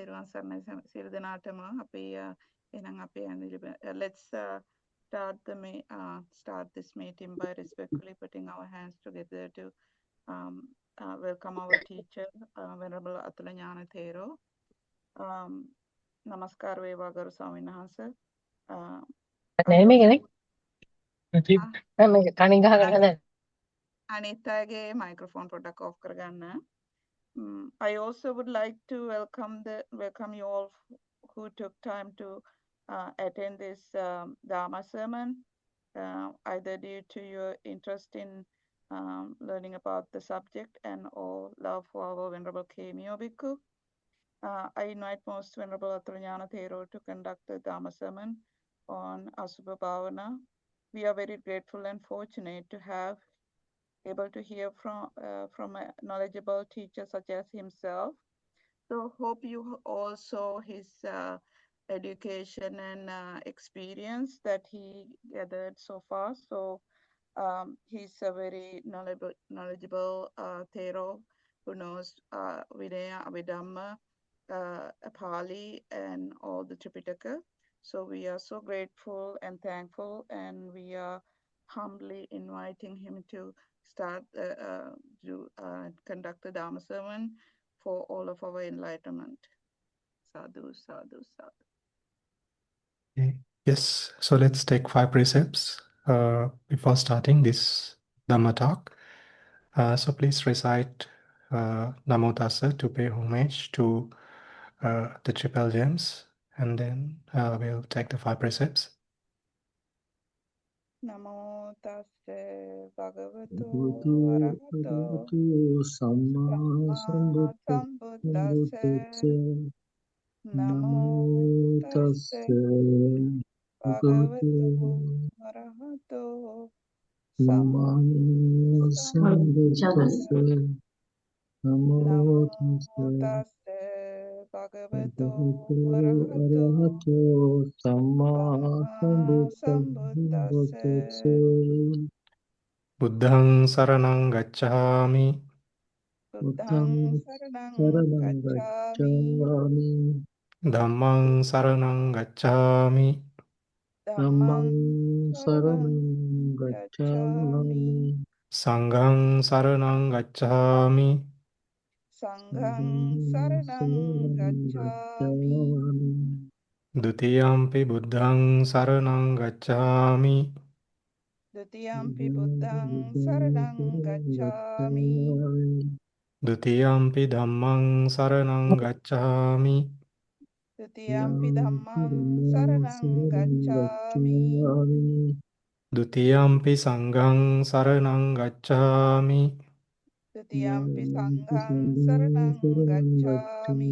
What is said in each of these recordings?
තෙරුවන් සරණයි සියලු දෙනාටම අපි එහෙනම් අපි let's start this meeting by respectfully putting our hands together to welcome our teacher, Venerable Atula Gnana Thero. Namaskar වේවා ගරු ස්වාමීන් වහන්සේ. අනිත් අයගේ මයික්‍රොෆෝන් පොඩ්ඩක් ඔෆ් කරගන්න. I also would like to welcome you all who took time to attend this Dharma sermon, either due to your interest in learning about the subject and or love for our Venerable Kemio Bhikkhu. I invite Most Venerable Atula Gnana Thero to conduct the Dharma sermon on Asubha Bhavana. We are very grateful and fortunate to have able to hear from a knowledgeable teacher such as himself. So hope you all saw his education and experience that he gathered so far. So he's a very knowledgeable Thero who knows Vinaya, Abhidhamma, Pali, and all the Tripitaka. So we are so grateful and thankful, and we are humbly inviting him to start conduct the Dharma sermon for all of our enlightenment. Sadhu, sadhu, sadhu. Okay. Yes, so let's take 5 precepts before starting this Dhamma talk. So please recite Namo Tassa to pay homage to the triple gems, and then we'll take the 5 precepts. Namo tasse bhagavato arahato samma sambuddhassa. Namo tasse bhagavato arahato samma sambuddhassa. Namo tasse bhagavato arahato samma sambuddhassa. Buddhang saranang gacchami. Buddhang saranang gacchami. Dhammang saranang gacchami. Dhammang saranang gacchami. Sanghang saranang gacchami. Sanghang saranang gacchami. Dutiyampi buddhang saranang gacchami. Dutiyampi buddhang saranang gacchami. Dutiyampi dhammang saranang gacchami. Dutiyampi dhammang saranang gacchami. Dutiyampi sanghang saranang gacchami. Dutiyampi sanghang saranang gacchami.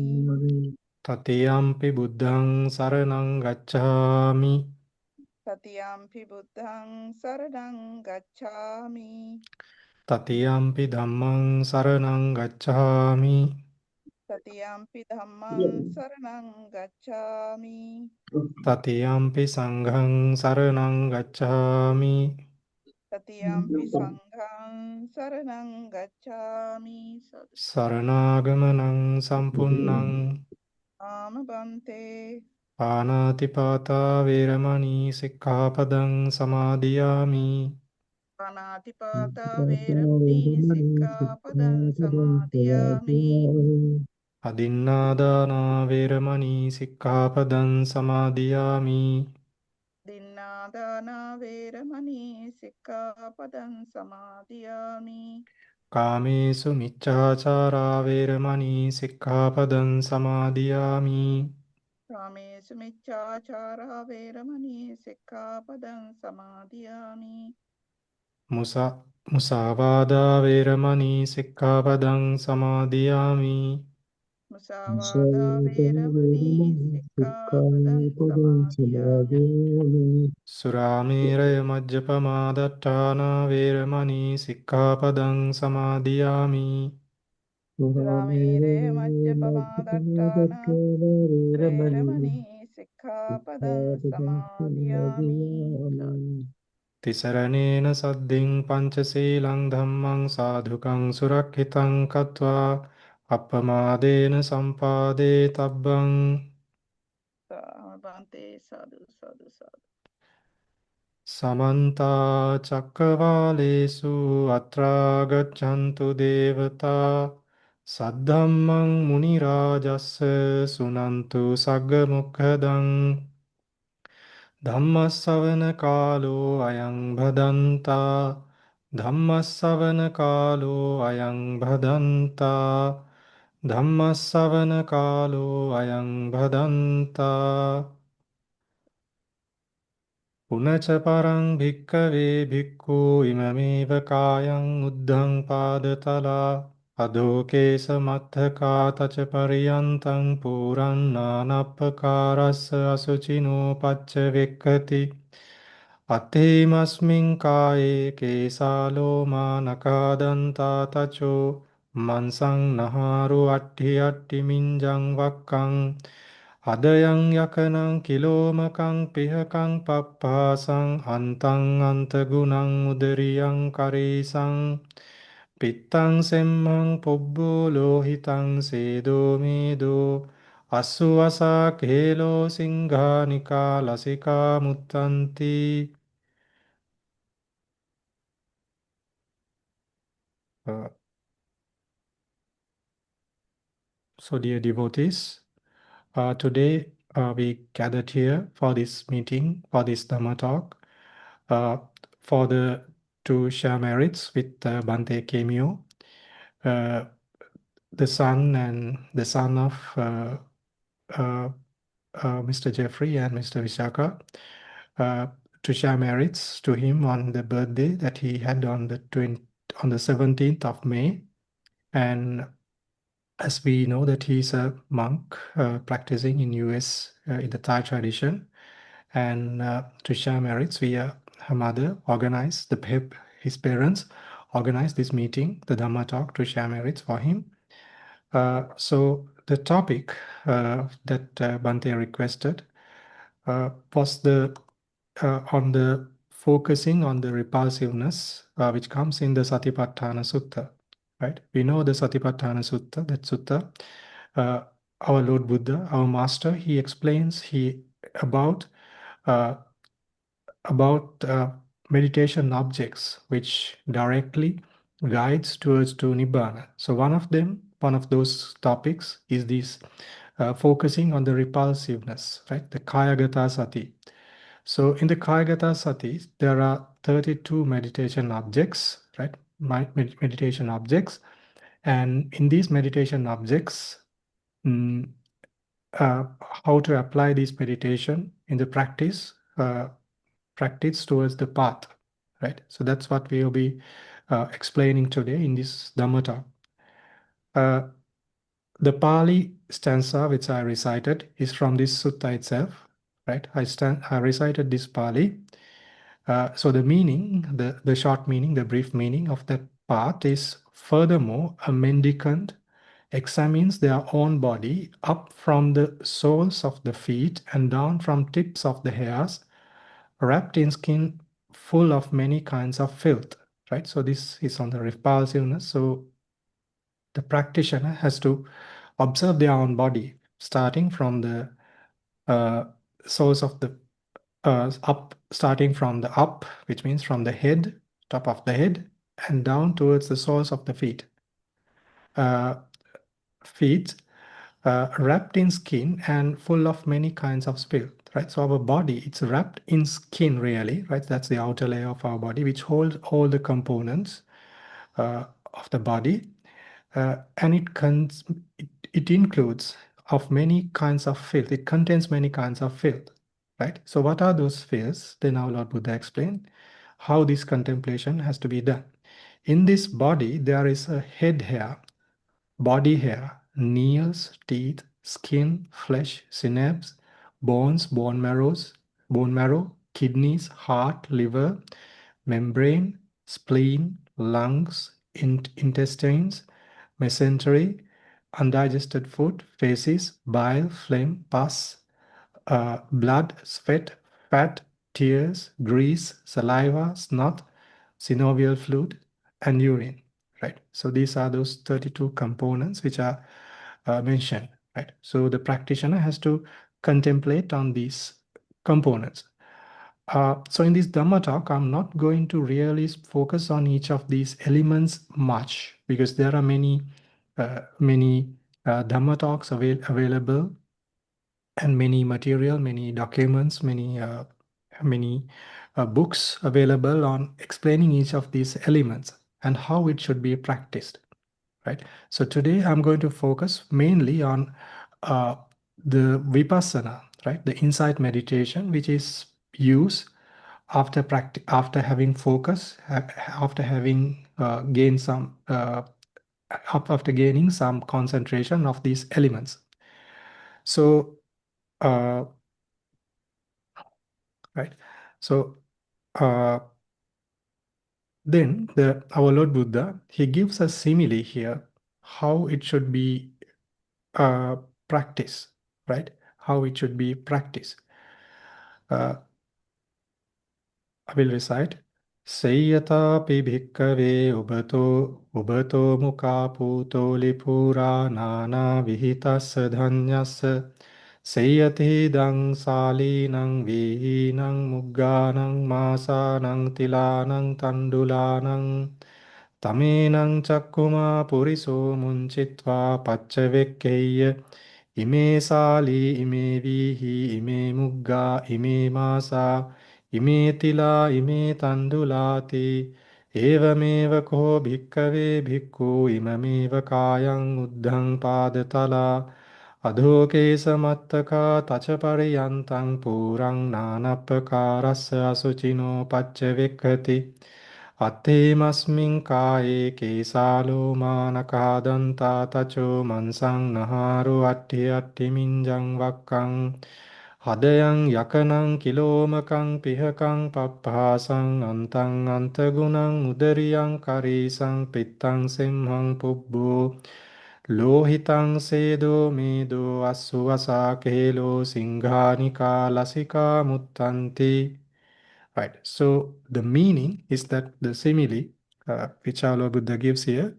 Tatiyampi buddhang saranang gacchami. Tatiyampi buddhang saranang gacchami. Tatiyampi dhammang saranang gacchami. Tatiyampi dhammang saranang gacchami. Tatiyampi sanghang saranang gacchami. Tatiyampi sanghang saranang gacchami. Saranaagamanang sampunnang. Amabante. Panatipata veramani sikkhapadang samadhiyami. Panatipata veramani sikkhapadang samadhiyami. Adinnādāna veramani sikkhapadang samadhiyami. Dinnādāna veramani sikkhapadang samadhiyami. Kāmesu miccācārā veramani sikkhapadang samadhiyami. Kāmesu miccācārā veramani sikkhapadang samadhiyami. Musāvādā veramani sikkhapadang samadhiyami. Musāvādā veramani sikkhapadang samadhiyami. Surāmēraya majjapamādattāna veramani sikkhapadang samadhiyami. Surāmēraya majjapamādattāna veramani sikkhapadang samadhiyami. Tisaranena sadding pancasīlaṃ dhammang sādhukang surakkhitāṃ kattvā අප්පමාදේන සම්පාදේ තබ්බං Bhante sadhu sadhu sadhu. समन्ता चक्रवालेषु अत्रा गच्छन्तु देवता सद्धम्मं मुनिराजस्य सुनन्तु सग्गमुखदं धम्मස්සවනකාලෝ අයං භදන්තා ධම්මස්සවනකාලෝ අයං භදන්තා ධම්මස්සවනකාලෝ අයං භදන්තා පුනච පරං භික්කවේ භික්ඛු ඉමමේව කායං උද්ධං පාදතලා අදෝකේස මත්තකා තච පරියන්තං පුරන්නානප්පකාරස්ස අසුචිනෝ පච්ච වෙක්ඛති අතේමස්මින් කායේ කේසාලෝමා නකාදන්තා තචෝ මන්සං නහාරු අට්ඨි අට්ඨි මින්ජං වක්කං අදයන් යකනං කිලෝමකං පිහකං පප්පාසං හන්තං අන්තගුණං උදරියං කරේසං පිත්තං සෙම්මං පොබ්බෝ ලෝහිතං සේදෝ මේදෝ අස්සුවසා කේලෝ සිංහානිකා ලසිකා මුත්තන්ති. So dear devotees, today we gathered here for this meeting, for this Dhamma talk, for to share merits with Bhante Kemio, the son of Mr. Jeffrey and Mr. Vishaka, to share merits to him on the birthday that he had on the 17th of May. And as we know that he's a monk practicing in US in the Thai tradition, and to share merits, her mother organized, his parents organized this meeting, the Dhamma talk, to share merits for him. So the topic that Bhante requested was on the focusing on the repulsiveness which comes in the Satipatthana Sutta. Right? We know the Satipatthana Sutta, that sutta. Our Lord Buddha, our master, he explains about meditation objects which directly guides towards to Nibbana. So one of those topics is this focusing on the repulsiveness, right? The Kayagata Sati. So in the Kayagata Sati, there are 32 meditation objects, right? Meditation objects. And in these meditation objects, how to apply this meditation in the practice towards the path, right? So that's what we will be explaining today in this Dhamma talk. The Pali stanza which I recited is from this sutta itself, right? I recited this Pali. So the meaning, the short meaning, the brief meaning of that part is, furthermore, a mendicant examines their own body up from the soles of the feet and down from tips of the hairs, wrapped in skin full of many kinds of filth, right? So this is on the repulsiveness. So the practitioner has to observe their own body, starting from the soles of the starting from the up, which means from the head, top of the head, and down towards the soles of the feet. Wrapped in skin and full of many kinds of filth, right? So our body, it's wrapped in skin really, right? That's the outer layer of our body, which holds all the components of the body. And it includes of many kinds of filth. It contains many kinds of filth, right? So what are those filths? Then our Lord Buddha explained how this contemplation has to be done. In this body, there is a head hair, body hair, nails, teeth, skin, flesh, synapse, bones, bone marrow, kidneys, heart, liver, membrane, spleen, lungs, intestines, mesentery, undigested food, feces, bile, phlegm, pus, blood, sweat, fat, tears, grease, saliva, snot, synovial fluid, and urine. right? So these are those 32 components which are mentioned, right? So the practitioner has to contemplate on these components. So in this Dhamma talk, I'm not going to really focus on each of these elements much, because there are many Dhamma talks available, and many material, many documents, many books available on explaining each of these elements and how it should be practiced, right? So today I'm going to focus mainly on the vipassana, right? The insight meditation, which is used after having focus, after having gained some after gaining some concentration of these elements. So uh, right, so uh, then our Lord Buddha, he gives a simile here how it should be practiced, right? How it should be practiced. I will recite. Sayyatapi bhikkhave ubato mukha puto lipura nana vihitas dhanyas Sayyati dang salinang vihinang mugganang masanang tilanang tandulanang Tamenang cakkuma puriso munchitva paccavekkeya ime sali ime vihi ime mugga ime masa ime tila ime tandulati evameva ko bhikkave bhikkhu imameva kayang uddhang padatala adhoke samattaka tachapariyantang purang nanapakarasya asuchino paccavekkati Attemasmin kaye kesalo manakadanta tacho mansang naharu atti atti minjang vakkang hadayang yakanang kilomakang pihakang pappasang antang antagunang udariyang karisang pittang simhang pubbo lohitang sedo medo asuvasa kelo singhanika lasika muttanti. Right. So the meaning is that the simile, which our Lord Buddha gives here,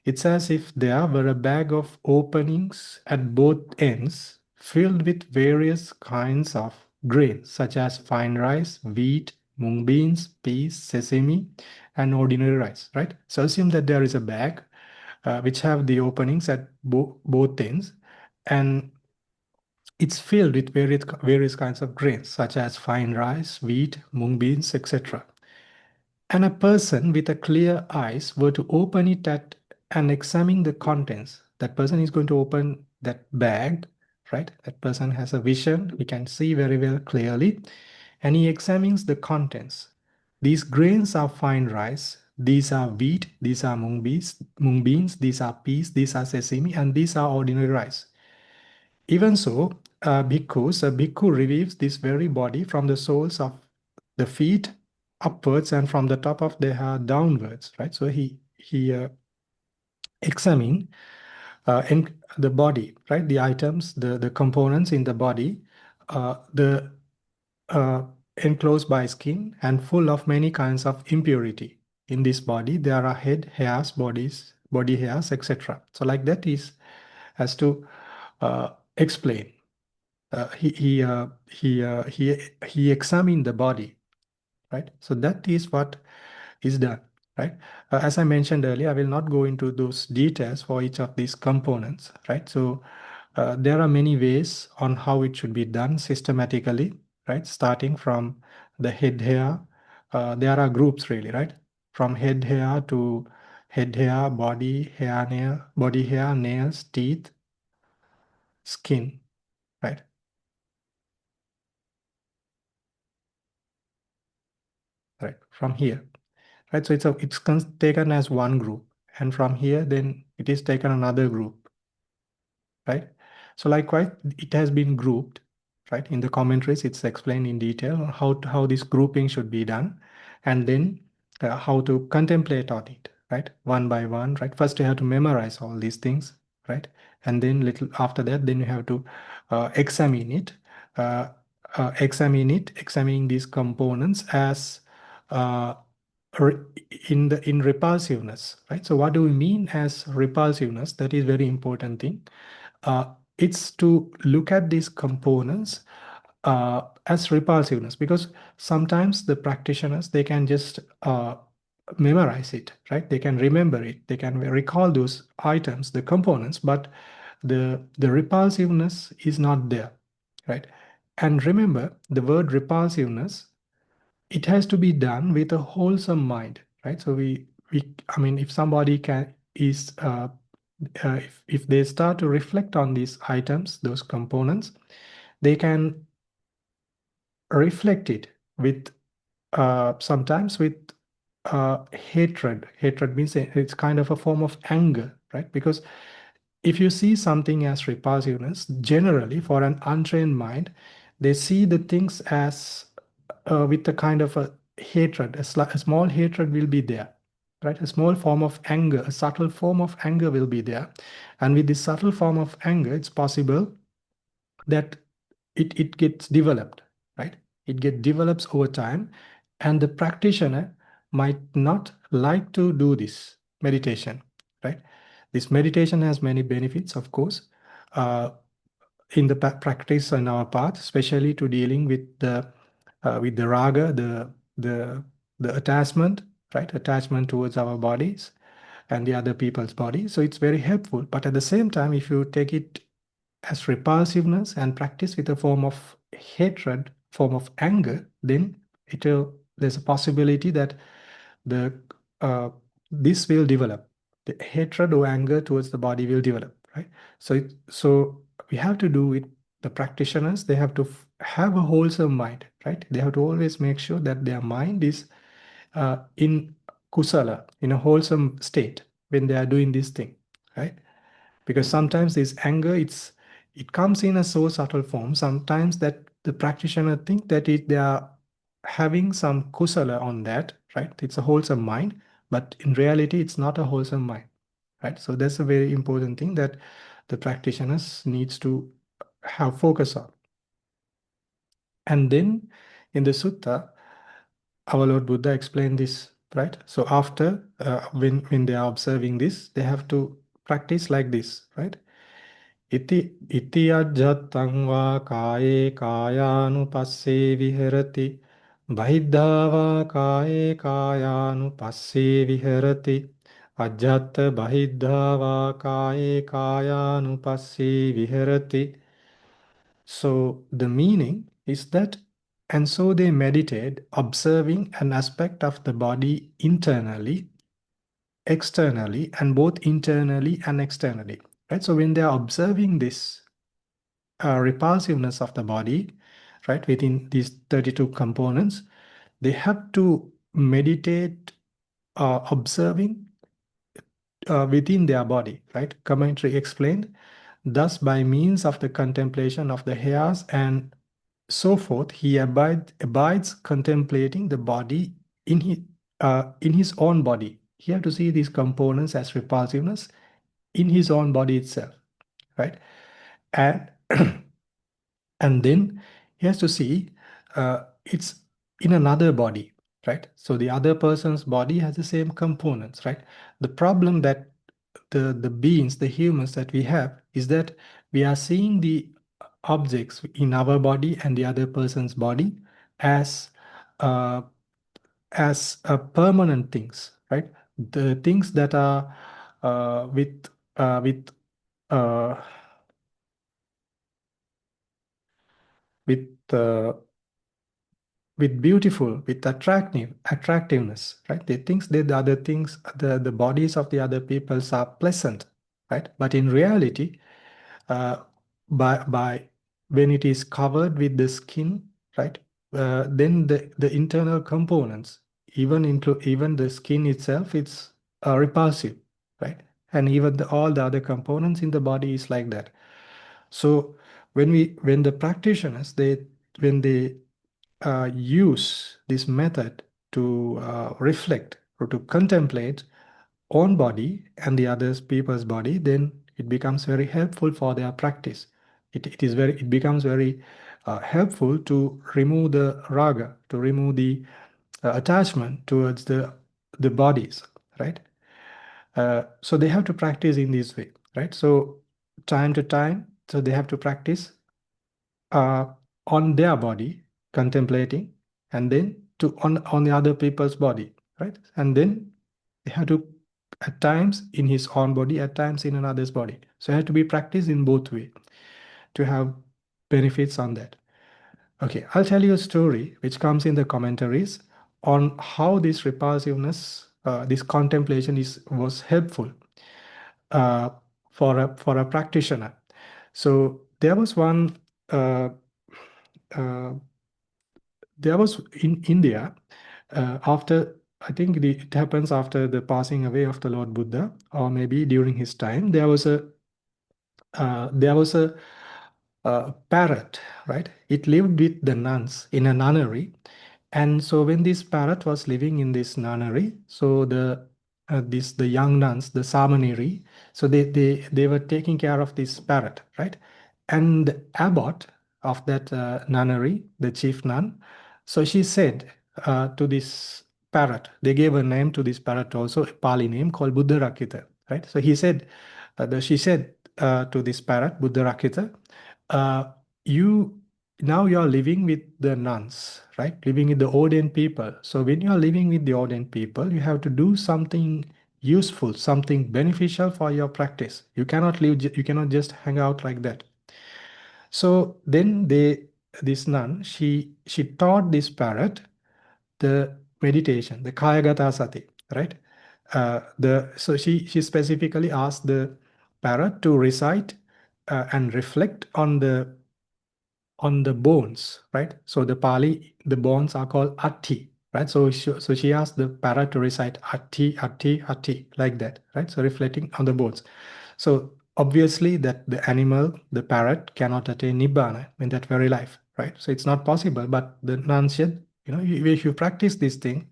it's as if there were a bag of openings at both ends filled with various kinds of grains, such as fine rice, wheat, mung beans, peas, sesame, and ordinary rice. Right. So assume that there is a bag which have the openings at both ends, and it's filled with various kinds of grains, such as fine rice, wheat, mung beans, etc. And a person with a clear eyes were to open it at and examine the contents. That person is going to open that bag, right? That person has a vision, he can see very well clearly, and he examines the contents. These grains are fine rice, these are wheat, these are mung beans, these are peas, these are sesame, and these are ordinary rice. Even so, a bhikkhu reviews this very body from the soles of the feet upwards and from the top of the hair downwards, right? So he examine in the body, right? The items, the components in the body, the enclosed by skin and full of many kinds of impurity. In this body, there are head hairs, body hairs, etc. So like that is has to explain. He examined the body, right? So that is what is done, right? As I mentioned earlier, I will not go into those details for each of these components, right? So there are many ways on how it should be done systematically, right? Starting from the head hair, there are groups really, right? From head hair to head hair, body hair, nails, teeth, skin, right? Right, from here, right? So it's taken as one group, and from here then it is taken another group, right? So likewise, it has been grouped, right? In the commentaries, it's explained in detail on how this grouping should be done, and then how to contemplate on it, right? One by one, right? First, you have to memorize all these things, right? And then little after that, then you have to examine it, examining these components as in repulsiveness, right? So what do we mean as repulsiveness? That is very important thing. It's to look at these components as repulsiveness, because sometimes the practitioners, they can just memorize it, right? They can remember it, they can recall those items, the components, but the repulsiveness is not there, right? And remember, the word repulsiveness, it has to be done with a wholesome mind, right? So I mean, if somebody can is if they start to reflect on these items, those components, they can reflect it with sometimes with hatred. Hatred means it's kind of a form of anger, right? Because if you see something as repulsiveness, generally for an untrained mind, they see the things as with a kind of a hatred. A small hatred will be there, right? A small form of anger, a subtle form of anger will be there. And with this subtle form of anger, it's possible that it gets developed, right? It gets develops over time, and the practitioner might not like to do this meditation, right? This meditation has many benefits, of course, in the practice in our path, especially to dealing with the raga, the attachment, right? Attachment towards our bodies and the other people's bodies. So it's very helpful. But at the same time, if you take it as repulsiveness and practice with a form of hatred, form of anger, then there's a possibility that the this will develop. The hatred or anger towards the body will develop, right? So we have to do with the practitioners. They have to have a wholesome mind, right? They have to always make sure that their mind is in kusala, in a wholesome state when they are doing this thing, right? Because sometimes this anger, it comes in a so subtle form sometimes that the practitioner think that they are having some kusala on that, right? It's a wholesome mind, but in reality it's not a wholesome mind, right? So that's a very important thing that the practitioners needs to have focus on. And then in the sutta, our Lord Buddha explained this, right? So after when they are observing this, they have to practice like this, right? ඉති අජ්ජත්තං වා කායේ කායානුපස්සේ විහෙරති බහිද්ධා වා කායේ කායානුපස්සේ විහෙරති අජ්ජත්ත බහිද්ධා වා කායේ කායානුපස්සේ විහෙරති. So the meaning is that, and so they meditate observing an aspect of the body internally, externally, and both internally and externally, right? So when they are observing this repulsiveness of the body, right, within these 32 components, they have to meditate observing within their body, right? Commentary explained, thus by means of the contemplation of the hairs and so forth, he abides contemplating the body in his own body. He have to see these components as repulsiveness in his own body itself, right? And and then he has to see it's in another body, right? So the other person's body has the same components, right? The problem that the beings, the humans that we have, is that we are seeing the objects in our body and the other person's body as uh, permanent things, right? The things that are with uh, with with beautiful, with attractiveness, right? They think that the other things, the bodies of the other peoples are pleasant, right? But in reality, uh, by when it is covered with the skin, right? Then the internal components, even the skin itself, it's repulsive, right? And even all the other components in the body is like that. So when the practitioners, when they use this method to reflect or to contemplate own body and the others people's body, then it becomes very helpful for their practice. It becomes very helpful to remove the raga, to remove the attachment towards the the bodies, right? So they have to practice in this way, right? So time to time, so they have to practice on their body, contemplating, and then to on the other people's body, right? And then they have to at times in his own body, at times in another's body. So it had to be practiced in both way to have benefits on that. Okay, I'll tell you a story which comes in the commentaries on how this repulsiveness, this contemplation was helpful for a practitioner. So there was one. Uh, there was in India after I think it happens after the passing away of the Lord Buddha, or maybe during his time. There was a parrot, right? It lived with the nuns in a nunnery, and so when this parrot was living in this nunnery, so the young nuns, the samaneri, so they were taking care of this parrot, right? And the abbot of that nunnery, the chief nun, so she said to this parrot, they gave a name to this parrot also, a Pali name called Buddha Rakita, right? So she said to this parrot, Buddha Rakita, uh, you now you are living with the nuns, right? Living with the ordained people. So when you are living with the ordained people, you have to do something useful, something beneficial for your practice. You cannot you cannot just hang out like that. So then this nun, she taught this parrot the meditation, the Kayagata Sati, right? So she specifically asked the parrot to recite and reflect on the bones, right? So the Pali, the bones are called atti, right? So she asked the parrot to recite atti, atti, atti, like that, right? So reflecting on the bones. So obviously that the animal, the parrot, cannot attain nibbana in that very life, right? So it's not possible. But the nun said, if you practice this thing,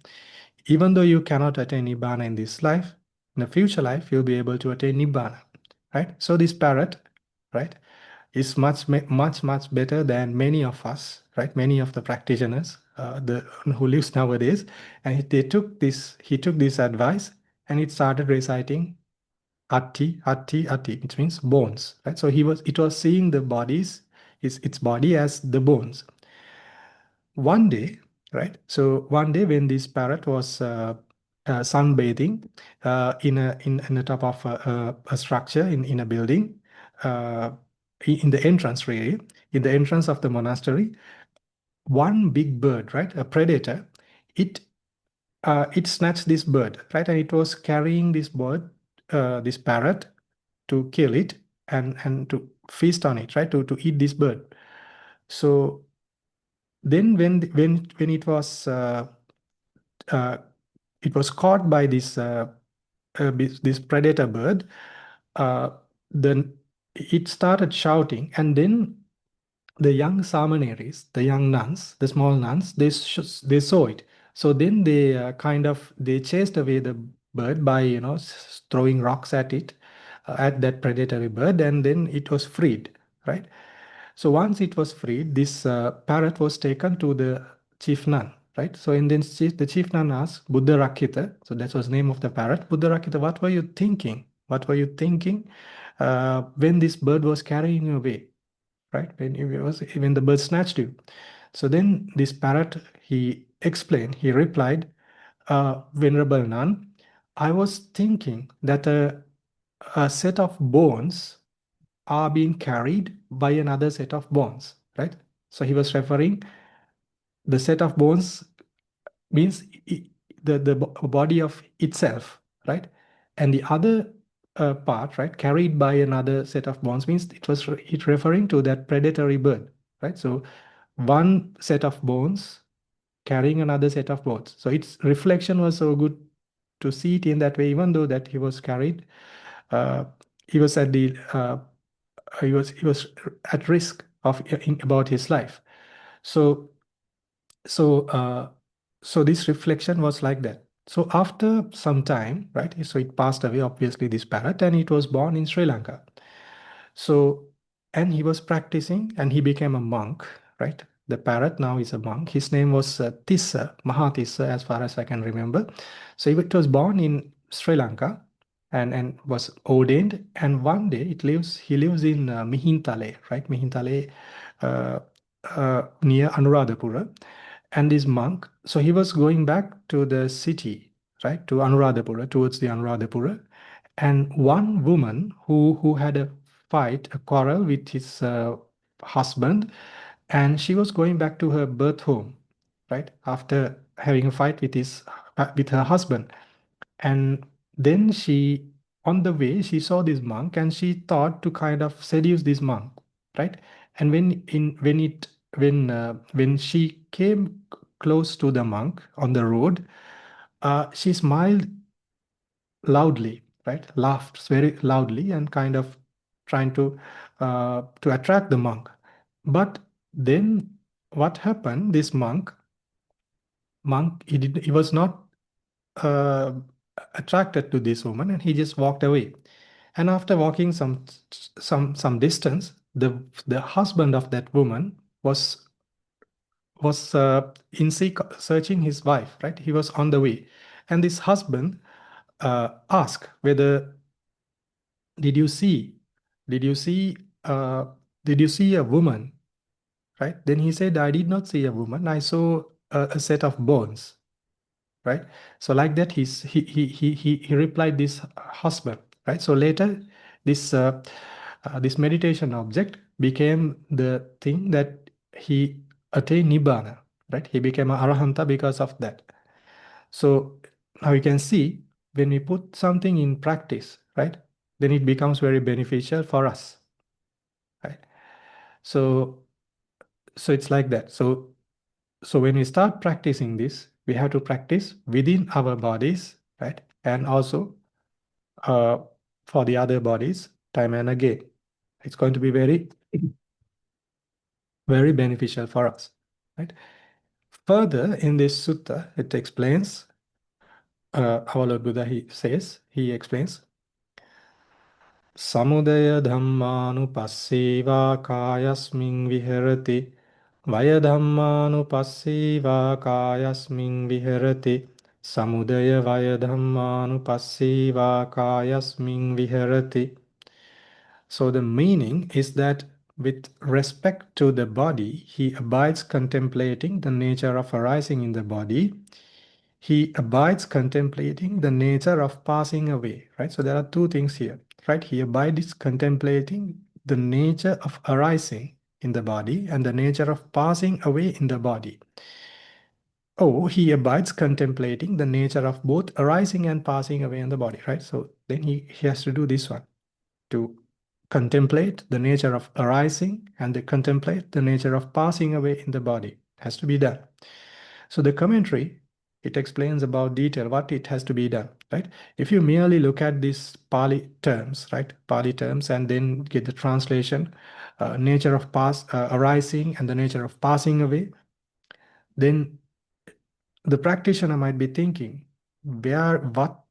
even though you cannot attain nibbana in this life, in the future life you'll be able to attain nibbana, right? So this parrot, right, is much better than many of us, right? Many of the practitioners, who lives nowadays, and he took this advice and it started reciting atti, atti, atti, which means bones, right? So it was seeing the bodies, its body as the bones. One day, right? So one day when this parrot was sunbathing in the top of a structure in a building, in the entrance really, in the entrance of the monastery, one big bird, right, a predator, it it snatched this bird, right, and it was carrying this bird, this parrot, to kill it and to feast on it, right, to eat this bird. So then when uh, it was caught by this predator bird, then it started shouting, and then the young samaneris, the young nuns, the small nuns, they saw it. So then they they chased away the bird by throwing rocks at it, at that predatory bird, and then it was freed, right? So once it was freed, this parrot was taken to the chief nun, right? So and then the chief nun asked Buddha Rakita, so that was the name of the parrot. Buddha Rakita, what were you thinking? What were you thinking when this bird was carrying you away, right? When the bird snatched you. So then this parrot, he replied, Venerable Nun, I was thinking that a set of bones are being carried by another set of bones, right? So he was referring, the set of bones means the body of itself, right? And the other part, right, carried by another set of bones means it referring to that predatory bird, right? So one set of bones carrying another set of bones. So its reflection was so good to see it in that way, even though that he was carried, uh, he was at the he was at risk of about his life. So so so this reflection was like that. So after some time, right? So it passed away, obviously, this parrot, and it was born in Sri Lanka. So and he was practicing, and he became a monk, right? The parrot now is a monk. His name was Tissa, Mahatissa, as far as I can remember. So he was born in Sri Lanka and was ordained. And one day he lives in Mihintale, right? Mihintale, uh, near Anuradhapura. And this monk, so he was going back to the city, right, to Anuradhapura, towards the Anuradhapura. And one woman who had a fight, a quarrel with his husband, and she was going back to her birth home, right, after having a fight with her husband. And then on the way, she saw this monk, and she thought to kind of seduce this monk, right? And when she came close to the monk on the road, she smiled loudly, right? Laughed very loudly and kind of trying to attract the monk. But then what happened? This monk, he was not uh, attracted to this woman, and he just walked away. And after walking some distance, the husband of that woman was searching his wife, right? He was on the way, and this husband asked whether did you see did you see uh, did you see a woman, right? Then he said, I did not see a woman, I saw a set of bones, right? So like that, he replied this husband, right? So later, this meditation object became the thing that he attained nibbana, right? He became an arahanta because of that. So now you can see, when we put something in practice, right, then it becomes very beneficial for us, right? So it's like that. So when we start practicing this, we have to practice within our bodies, right? And also uh, for the other bodies, time and again. It's going to be very, very beneficial for us, right? Further, in this sutta, it explains, our Lord Buddha, he explains, Samudaya dhammanupasseva kayasmin viharati Vaya dhammanupasseva kayasmin viharati Samudaya vaya dhammanupasseva kayasmin viharati. So the meaning is that with respect to the body, he abides contemplating the nature of arising in the body. He abides contemplating the nature of passing away, right? So there are two things here, right? He abides contemplating the nature of arising in the body and the nature of passing away in the body. Oh, he abides contemplating the nature of both arising and passing away in the body, right? So then he has to do this one, to contemplate the nature of arising and to contemplate the nature of passing away in the body. It has to be done. So the commentary, it explains about detail what it has to be done, right? If you merely look at these Pali terms, right? Pali terms, and then get the translation, nature of arising and the nature of passing away, then the practitioner might be thinking, what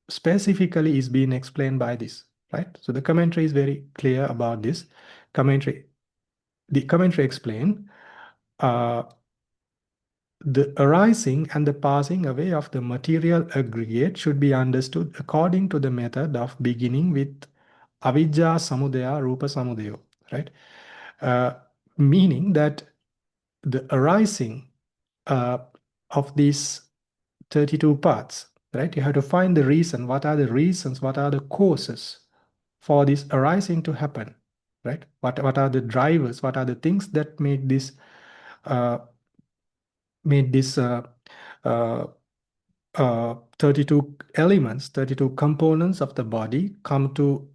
specifically is being explained by this, right? So the commentary is very clear about this. The commentary explain uh, the arising and the passing away of the material aggregate should be understood according to the method of beginning with avijja samudaya rupa samudayo, right? Uh, Meaning that the arising uh, of these 32 parts, right? You have to find the reason. What are the reasons? What are the causes for this arising to happen, right? What are the drivers? What are the things that uh, made this uh, 32 elements, 32 components of the body come to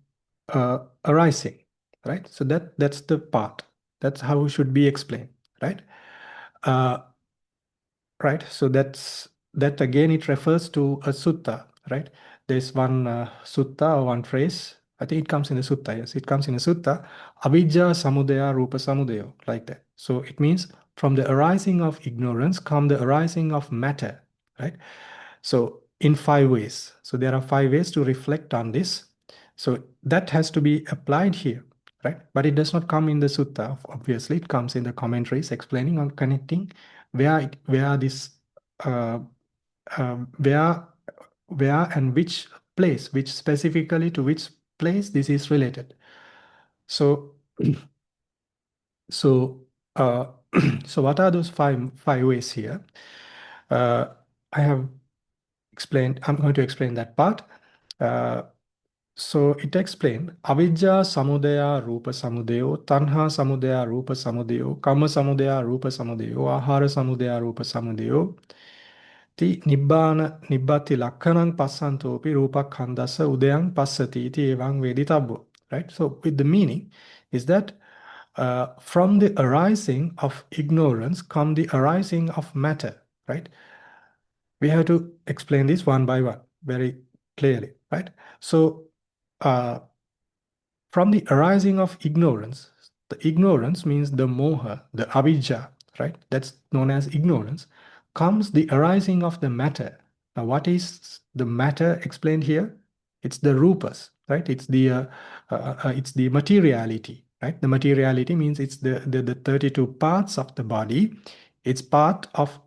arising, right? So that's the part. That's how it should be explained, right? Uh, right. So that again, it refers to a sutta, right? There's one sutta or one phrase. I think it comes in the sutta. Yes, it comes in the sutta. Avijja samudaya rupa samudayo, like that. So it means from the arising of ignorance come the arising of matter, right? So in 5 ways. So there are 5 ways to reflect on this. So that has to be applied here, right? But it does not come in the sutta. Obviously, it comes in the commentaries explaining on connecting where this uh, where and which place, which specifically to which place this is related. So so so what are those five ways here? I have explained. I'm going to explain that part. So it explained avijja samudaya rupa samudayo, tanha samudaya rupa samudayo, kama samudaya rupa samudayo, ahara samudaya rupa samudayo, ti nibbati lakkanang passantopi rupakhandasa udayang passati iti evang veditabbo. Right? So with the meaning is that from the arising of ignorance come the arising of matter, right? We have to explain this one by one very clearly, right? So from the arising of ignorance, the ignorance means the moha, the avijja, right? That's known as ignorance, comes the arising of the matter. Now, what is the matter explained here? It's the rupas, right? It's the materiality, right? The materiality means it's the 32 parts of the body. It's part of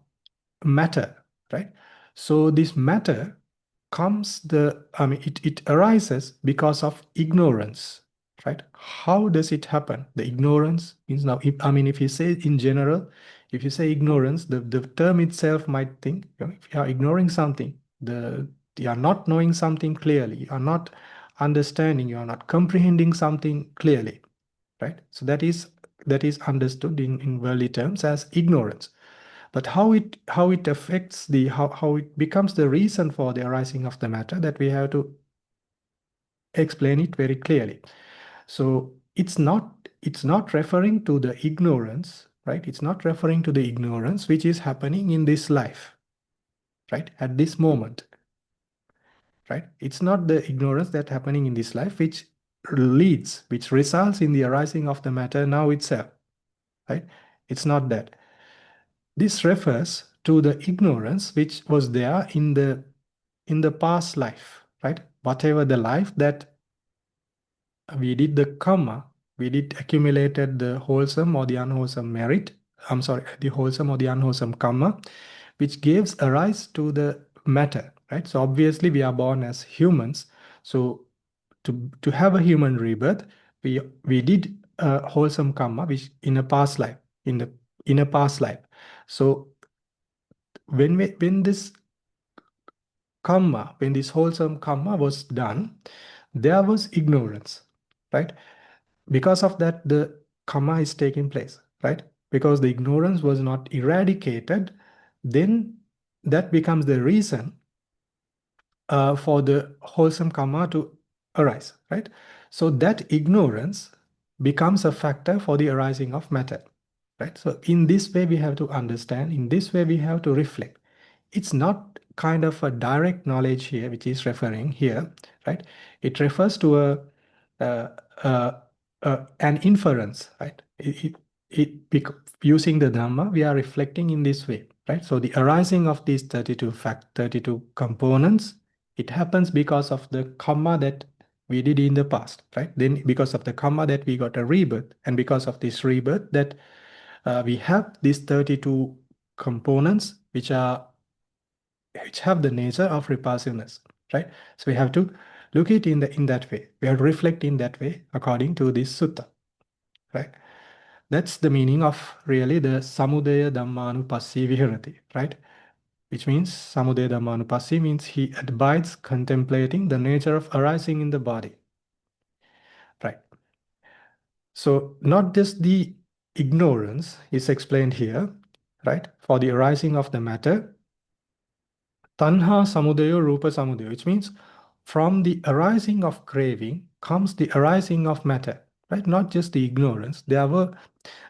matter, right? So this matter comes it arises because of ignorance, right? How does it happen? The ignorance means now, if you say in general, if you say ignorance, the term itself might think, if you are ignoring something, you are not knowing something clearly, you are not understanding, you are not comprehending something clearly, right? So that is understood in worldly terms as ignorance. But how it affects how it becomes the reason for the arising of the matter, that we have to explain it very clearly. So it's not referring to the ignorance, right? It's not referring to the ignorance which is happening in this life, right? At this moment, right? It's not the ignorance that's happening in this life which results in the arising of the matter now itself, right? It's not that. This refers to the ignorance which was there in the past life, right? Whatever the life that we did the karma, we did accumulated the wholesome or the unwholesome merit. I'm sorry, the wholesome or the unwholesome karma, which gives a rise to the matter, right? So obviously we are born as humans. So to have a human rebirth, we did a wholesome karma which in a past life, in a past life. So when this karma, when this wholesome karma was done, there was ignorance, right? Because of that, the karma is taking place, right? Because the ignorance was not eradicated, then that becomes the reason for the wholesome karma to arise, right? So that ignorance becomes a factor for the arising of matter, right? So in this way, we have to understand, in this way, we have to reflect. It's not kind of a direct knowledge here, which is referring here, right? It refers to uh, uh, an inference, right? Using the Dhamma, we are reflecting in this way, right? So the arising of these 32 components, it happens because of the karma that we did in the past, right? Then because of the karma that we got a rebirth, and because of this rebirth that we have these 32 components which have the nature of repulsiveness, right? So we have to look it in that way. We have to reflect in that way according to this sutta, right? That's the meaning of really the samudaya dhammanupassi vihirati, right? Which means samudaya dhammanupassi means he abides contemplating the nature of arising in the body, right? So not just the ignorance is explained here, right? For the arising of the matter, tanha samudaya rupa samudaya, which means from the arising of craving comes the arising of matter, right? Not just the ignorance. There were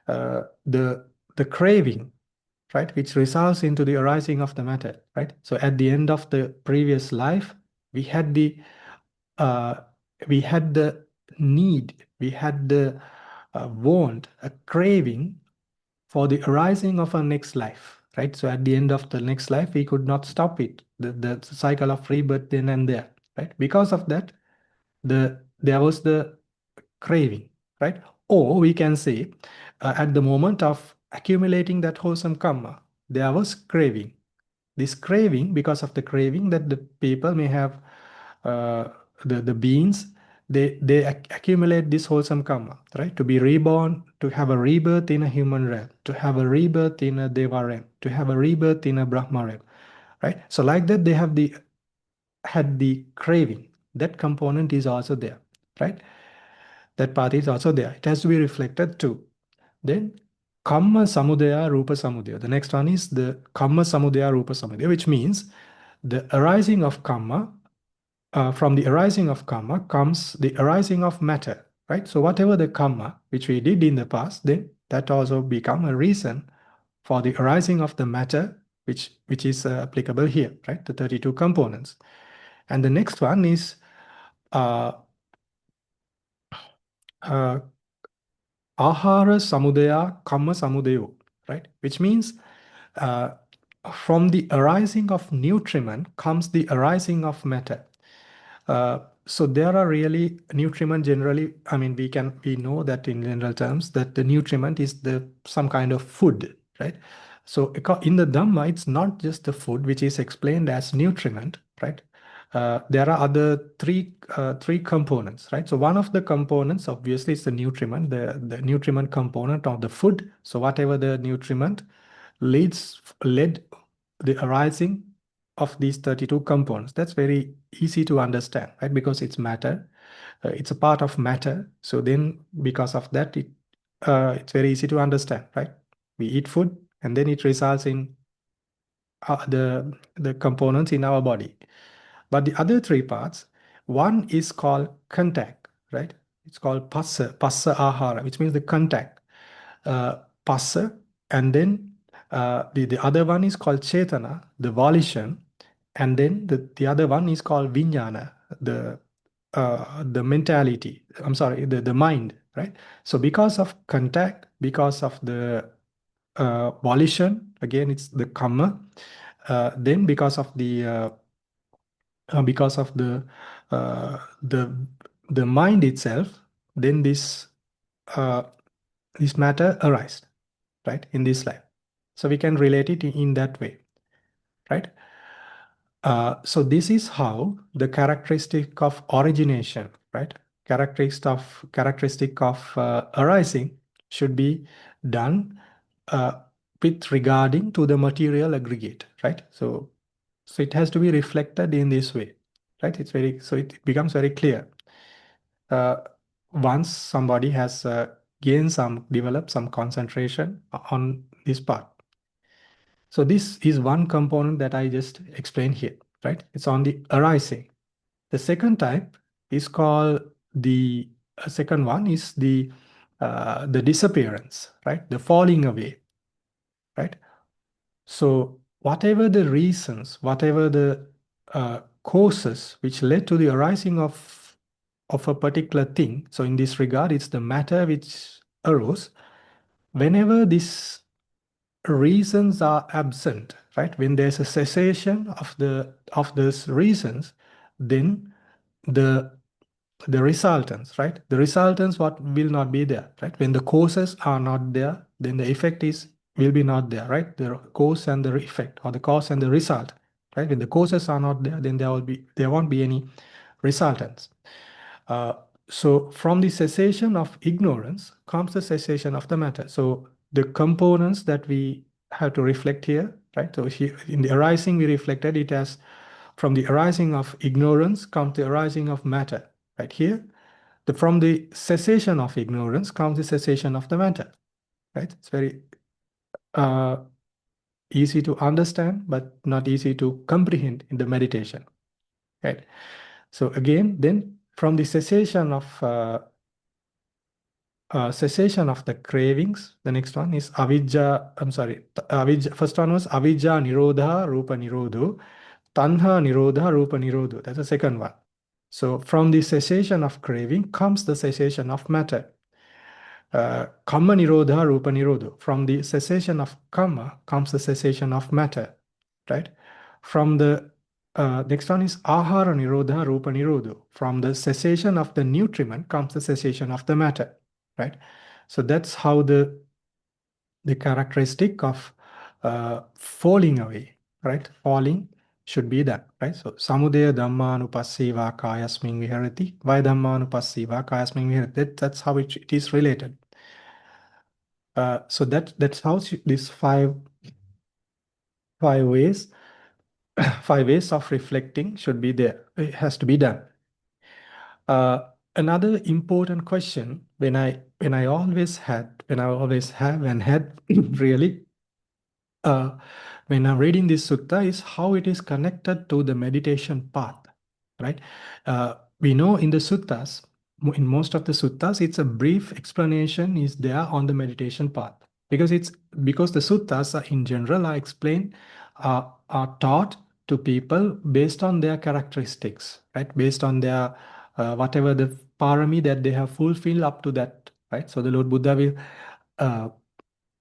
the craving, right, which results into the arising of the matter, right? So at the end of the previous life, we had the need, we had the want, a craving for the arising of our next life, right? So at the end of the next life, we could not stop it, the cycle of rebirth then and there, right? Because of that, there was the craving, right? Or we can say at the moment of accumulating that wholesome karma, there was craving. This craving, because of the craving that the people may have, the beings, they accumulate this wholesome karma, right? To be reborn, to have a rebirth in a human realm, to have a rebirth in a deva realm, to have a rebirth in a brahma realm, right? So like that, they have had the craving. That component is also there, right? That part is also there. It has to be reflected too. Then Kamma Samudaya Rupa Samudaya. The next one is the Kamma Samudaya Rupa Samudaya, which means the arising of karma. From the arising of karma comes the arising of matter, right? So whatever the karma which we did in the past, then that also become a reason for the arising of the matter which is applicable here, right? The 32 components. And the next one is uh, uh, Ahara Samudaya Kamma Samudayo, right? Which means uh, from the arising of nutriment comes the arising of matter. So there are really nutriment generally, I mean, we know that in general terms that the nutriment is some kind of food, right? So in the Dhamma, it's not just the food which is explained as nutriment, right? There are other three components, right? So one of the components obviously is the nutriment, the nutriment component of the food. So whatever the nutriment led the arising of these 32 components. That's very easy to understand, right? Because it's matter, it's a part of matter. So then because of that, it's very easy to understand, right? We eat food and then it results in the components in our body. But the other three parts, one is called contact, right? It's called passa ahara, which means the contact. Passa, and then the other one is called chetana, the volition, and then the other one is called vijnana, the mentality. I'm sorry, the mind, right? So because of contact, because of the volition, again it's the karma. Then because of uh, the the mind itself, then this matter arise, right, in this life. So we can relate it in that way, right? So this is how the characteristic of origination, right? Characteristic of arising should be done with regarding to the material aggregate, right? So it has to be reflected in this way, right? So it becomes very clear. Once somebody has developed some concentration on this part. So this is one component that I just explained here, right? It's on the arising. The second type is called the second one is the disappearance, right? The falling away, right? So whatever the reasons, whatever the causes which led to the arising of a particular thing. So in this regard, it's the matter which arose. Whenever these reasons are absent, right? When there's a cessation of those reasons, then the resultants, right? The resultants what will not be there, right? When the causes are not there, then the effect will be not there, right? The cause and the effect, or the cause and the result, right? When the causes are not there, then there won't be any resultants. So from the cessation of ignorance comes the cessation of the matter. So the components that we have to reflect here, right? So here in the arising, we reflected it as from the arising of ignorance comes the arising of matter, right? Here, from the cessation of ignorance comes the cessation of the matter, right? It's very easy to understand, but not easy to comprehend in the meditation, right? So again, then from the cessation of the cravings. The next one is avijja. I'm sorry. Avijja. First one was avijja nirodha rupa nirodho. Tanha nirodha rupa nirodho. That's the second one. So from the cessation of craving comes the cessation of matter. Kamma nirodha rupa nirodho. From the cessation of karma comes the cessation of matter. Right? From the next one is ahara nirodha rupa nirodho. From the cessation of the nutriment comes the cessation of the matter. right? So that's how the characteristic of falling away, right? Falling should be done, right? So samudaya dhammanupassiva kayasmin viharati, vaya dhammanupassiva kayasmin viharati. That's how it is related. So that's how these five ways five ways of reflecting should be there. It has to be done. Another important question when I always have and had really when I'm reading this sutta is how it is connected to the meditation path, right? We know in the suttas, in most of the suttas, it's a brief explanation is there on the meditation path because the suttas are, in general are explained are taught to people based on their characteristics, right? Based on their whatever the parami that they have fulfilled up to that, right? So the Lord Buddha will uh,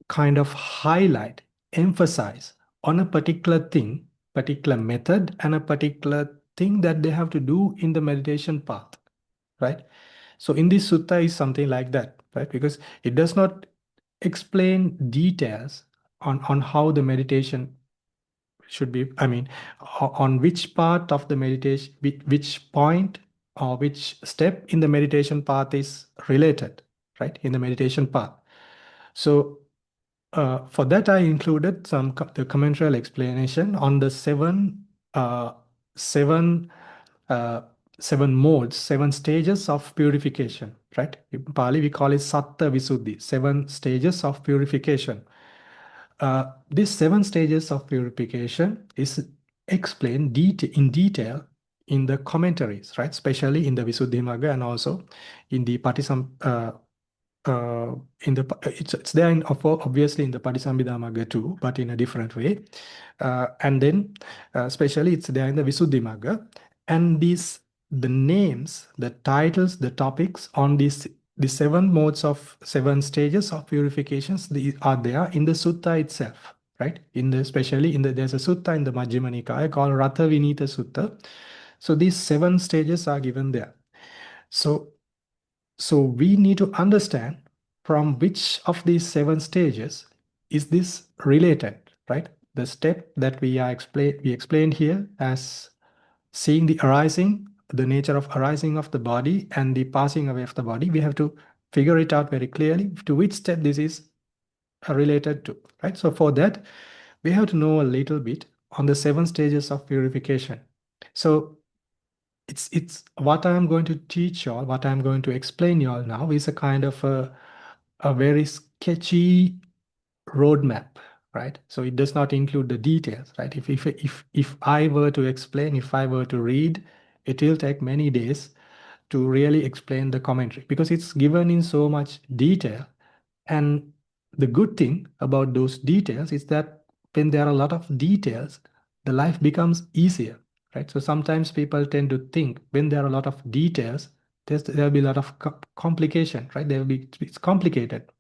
kind of highlight, emphasize on a particular thing, particular method, and a particular thing that they have to do in the meditation path, right? So in this sutta is something like that, right? Because it does not explain details on how the meditation should be, I mean, on which part of the meditation, which point or which step in the meditation path is related, right? In the meditation path. So for that, I included the commentarial explanation on the uh, seven, uh, seven modes, 7 stages of purification. Right? In Pali, we call it satta-visuddhi, 7 stages of purification. These 7 stages of purification is explained in detail in the commentaries, right? Especially in the Visuddhimagga and also in the in the it's there in obviously in the Patisambhidamagga too, but in a different way. And then especially it's there in the Visuddhimagga, and the names, the titles, the topics on the 7 stages of purifications are there in the sutta itself, right? Especially there's a sutta in the Majjhima Nikaya called Ratha Vinita Sutta. So these 7 stages are given there. So we need to understand from which of these 7 stages is this related, right? The step that we explained here as seeing the nature of arising of the body and the passing away of the body, we have to figure it out very clearly to which step this is related to, right? So for that, we have to know a little bit on the 7 stages of purification. So it's what I'm going to teach y'all, what I'm going to explain y'all now is a kind of a very sketchy roadmap, right? So it does not include the details, right? If I were to explain, if I were to read, it will take many days to really explain the commentary because it's given in so much detail. And the good thing about those details is that when there are a lot of details, the life becomes easier, right? So sometimes people tend to think when there are a lot of details, there'll be a lot of complication, right? It's complicated.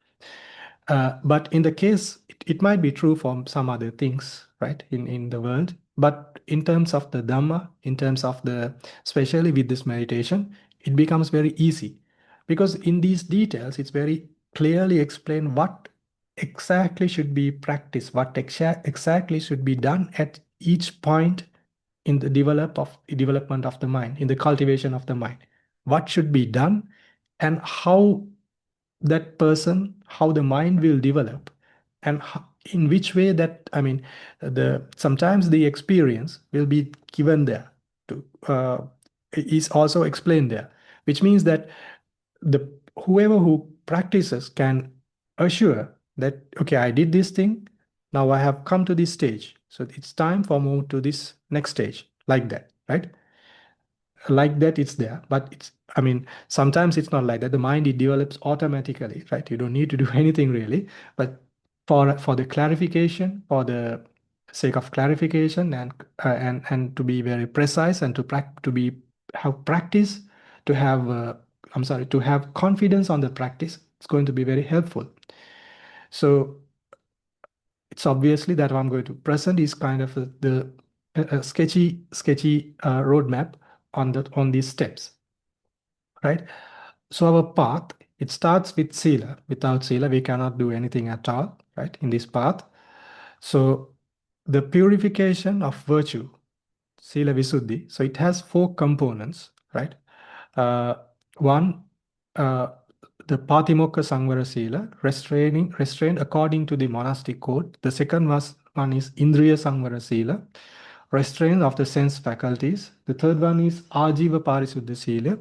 But in the case, it might be true for some other things, right, in the world. But in terms of the Dhamma, in terms of especially with this meditation, it becomes very easy. Because in these details, it's very clearly explained what exactly should be practiced, what exactly should be done at each point in the development of the mind, in the cultivation of the mind. What should be done and how that person, how the mind will develop, and in which way that, I mean, sometimes the experience will be given there to is also explained there, which means that the whoever who practices can assure that, okay, I did this thing, now I have come to this stage, so it's time for move to this next stage, like that, right? Like that it's there, but it's, I mean, sometimes it's not like that. The mind, it develops automatically, right? You don't need to do anything really. But for the clarification, for the sake of clarification, and to be very precise, and have practice, to have to have confidence on the practice, it's going to be very helpful. So it's obviously that what I'm going to present is kind of a sketchy roadmap on these steps, right? So our path It starts with sila. Without sila, we cannot do anything at all, right, in this path. So the purification of virtue, sila visuddhi, so it has 4 components, right? One, the Patimokkha Sangvara Sila, restrained according to the monastic code. The second one is Indriya Sangvara Sila, restraint of the sense faculties. The third one is Ajiva Parisuddha Sila,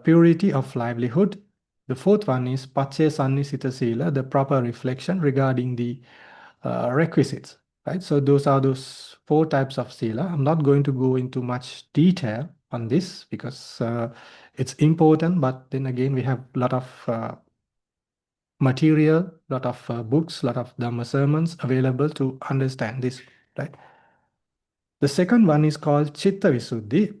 purity of livelihood. The fourth one is Pachya Sannisita Sila, the proper reflection regarding the requisites. Right? So those 4 types of sila. I'm not going to go into much detail on this because it's important, but then again, we have a lot of material, lot of books, lot of Dhamma sermons available to understand this, right? The second one is called Chitta Visuddhi.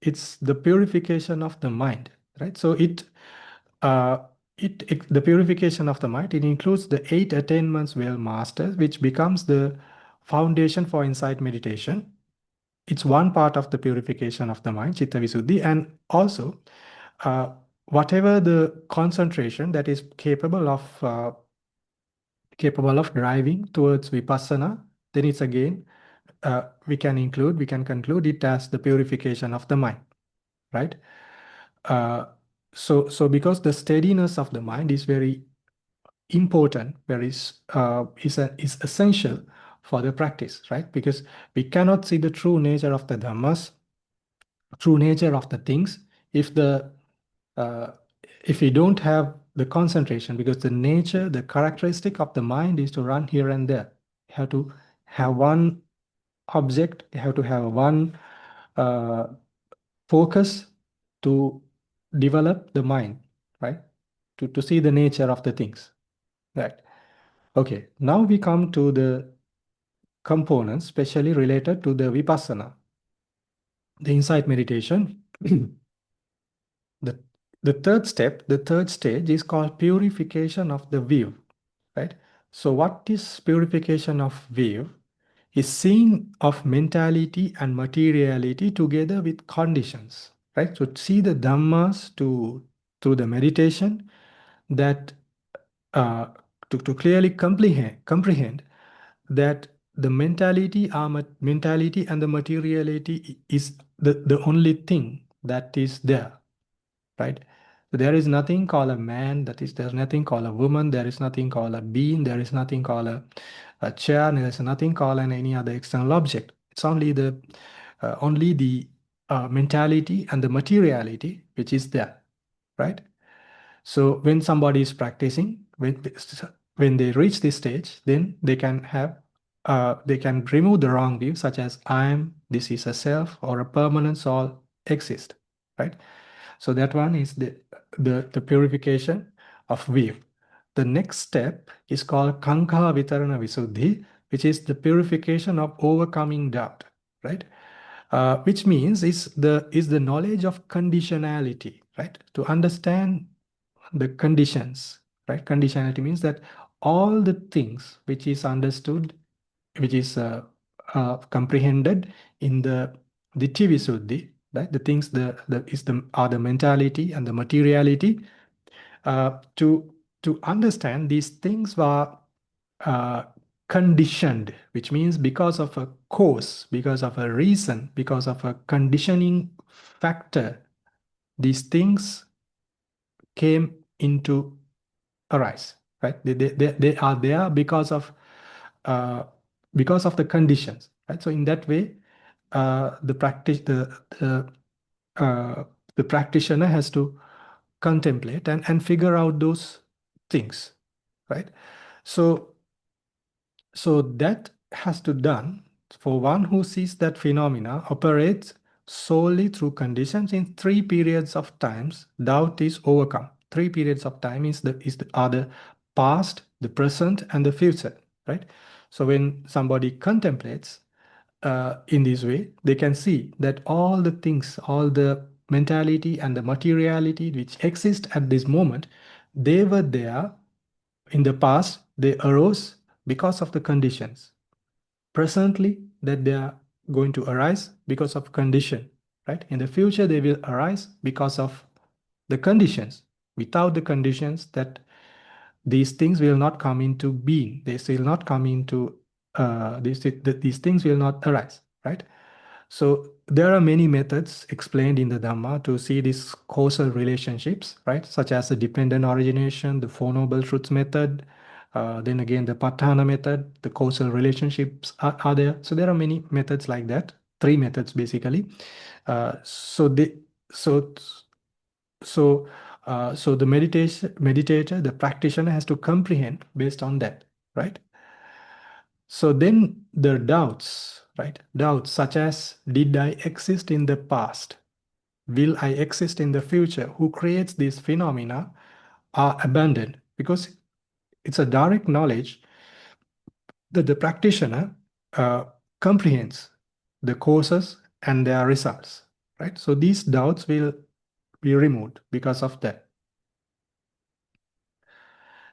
It's the purification of the mind, right? So the purification of the mind, it includes the 8 attainments well mastered, which becomes the foundation for insight meditation. It's one part of the purification of the mind, Chitta Visuddhi, and also whatever the concentration that is capable of driving towards vipassana, then it's again we can conclude it as the purification of the mind, right? So because the steadiness of the mind is very important, is essential for the practice, right? Because we cannot see the true nature of the dhammas, true nature of the things, if we don't have the concentration, because the characteristic of the mind is to run here and there. You have to have one object, you have to have one focus to develop the mind, right? To see the nature of the things, right? Okay, now we come to the components specially related to the vipassana, the insight meditation. The third step, the third stage is called purification of the view, right? So what is purification of view? Is seeing of mentality and materiality together with conditions, right? So see the dhammas through the meditation, that to clearly comprehend that the mentality and the materiality is the only thing that is there, right? So there is nothing called a man, there's nothing called a woman, there is nothing called a being, there is nothing called a chair, there is nothing called any other external object. It's only the mentality and the materiality which is there, right? So when somebody is practicing, when they reach this stage, then they can remove the wrong view, such as I am, this is a self, or a permanence, all exist, right? So that one is the purification of view. The next step is called Kankha Vitarana Visuddhi, which is the purification of overcoming doubt, right? Which means is the knowledge of conditionality, right? To understand the conditions, right? Conditionality means that all the things which is understood, which is comprehended in the Ditthi Visuddhi, right? The things are the mentality and the materiality. To understand these things were uh, conditioned, which means because of a cause, because of a reason, because of a conditioning factor, these things came into arise, right? They are there uh, because of the conditions, right? So in that way, the practice the practitioner has to contemplate and figure out those things, right? So that has to done for one who sees that phenomena operates solely through conditions in 3 periods of times. Doubt is overcome. 3 periods of time are the past, the present, and the future, right? So when somebody contemplates in this way, they can see that all the things, all the mentality and the materiality which exist at this moment, they were there in the past, they arose because of the conditions. Presently, that they are going to arise because of condition, right? In the future, they will arise because of the conditions Without the conditions, that these things will not come into being. They will not come into these things will not arise, right? So there are many methods explained in the Dhamma to see these causal relationships, right? Such as the dependent origination, the Four Noble Truths method, then again the Patthana method, the causal relationships are there. So there are many methods like that, three methods basically. So they, so so so the meditator, the practitioner has to comprehend based on that, right? So then the doubts, right? Doubts such as, did I exist in the past? Will I exist in the future? Who creates these phenomena are abandoned, because it's a direct knowledge that the practitioner uh, comprehends the causes and their results, right? So these doubts will be removed because of that.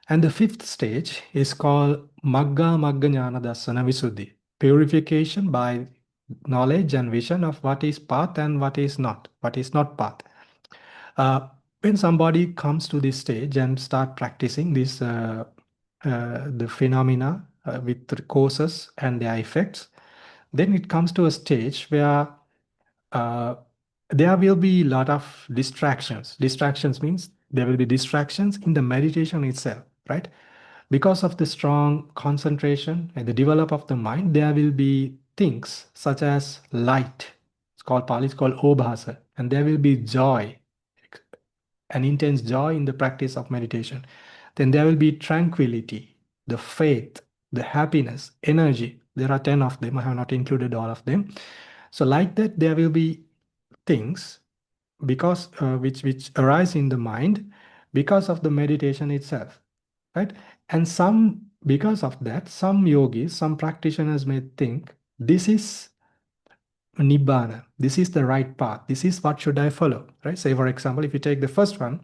And the fifth stage is called Magga Magga Jnana Dassana Visuddhi, purification by knowledge and vision of what is path and what is not path. When somebody comes to this stage and start practicing this, the phenomena with the causes and their effects, then it comes to a stage where uh, there will be a lot of distractions. Distractions means there will be distractions in the meditation itself, right? Because of the strong concentration and the develop of the mind, there will be things such as light. It's called Pali, it's called obhasa, and there will be joy, an intense joy in the practice of meditation. Then there will be tranquility, the faith, the happiness, energy. There are 10 of them. I have not included all of them. So like that, there will be things because which arise in the mind because of the meditation itself, right? And some, because of that, some yogis, some practitioners may think this is nibbana, this is the right path, this is what should I follow, right? Say for example, if you take the first one,